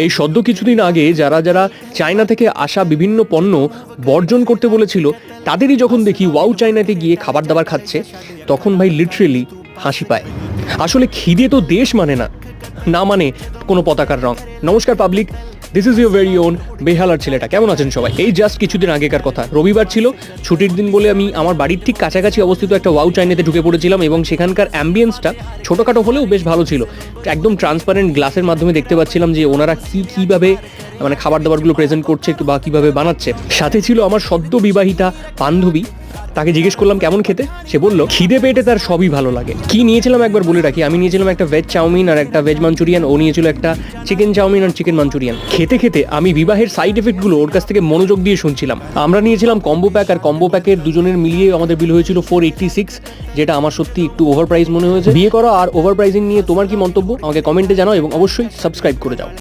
এই সদ্য কিছুদিন আগে যারা যারা চায়না থেকে আসা বিভিন্ন পণ্য বর্জন করতে বলেছিল তাদেরই যখন দেখি ওয়াও চায়নাতে গিয়ে খাবার দাবার খাচ্ছে, তখন ভাই লিটারেলি হাসি পায়। আসলে খিদে তো দেশ মানে না, না মানে কোনো পতাকার রং। নমস্কার public, this is your very own বেহালার ছেলেটা। কেমন আছেন সবাই? এই জাস্ট কিছুদিন আগেকার কথা, রবিবার ছিল, ছুটির দিন বলে আমি আমার বাড়ির ঠিক কাছাকাছি অবস্থিত একটা ওয়াও চাইনাতে ঢুকে পড়েছিলাম এবং সেখানকার অ্যাম্বিয়েন্সটা ছোটোখাটো হলেও বেশ ভালো ছিল। একদম ট্রান্সপারেন্ট গ্লাসের মাধ্যমে দেখতে পাচ্ছিলাম যে ওনারা কীভাবে মানে খাবার দাবারগুলো প্রেজেন্ট করছে বা কীভাবে বানাচ্ছে। সাথে ছিল আমার সদ্য বিবাহিতা বান্ধবী। তাকে জিজ্ঞেস করলাম কেমন খেতে, সে বললো খিদে পেটে তার সবই ভালো লাগে। কি নিয়েছিলাম একবার বলে রাখি, আমি নিয়েছিলাম একটা ভেজ চাউমিন আর একটা ভেজ মাঞ্চুরিয়ান, ও নিয়েছিল একটা চিকেন চাউমিন আর চিকেন মাঞ্চুরিয়ান। খেতে খেতে আমি বিবাহের সাইড এফেক্টগুলো ওর কাছ থেকে মনোযোগ দিয়ে শুনছিলাম। আমরা নিয়েছিলাম কম্বো প্যাক, আর কম্বো প্যাকের দুজনের মিলিয়ে আমাদের বিল হয়েছিল 486, যেটা আমার সত্যি একটু ওভার প্রাইস মনে হয়েছে। বিয়ে করা আর ওভার প্রাইসিং নিয়ে তোমার কি মন্তব্য আমাকে কমেন্টে জানাও এবং অবশ্যই সাবস্ক্রাইব করে যাও।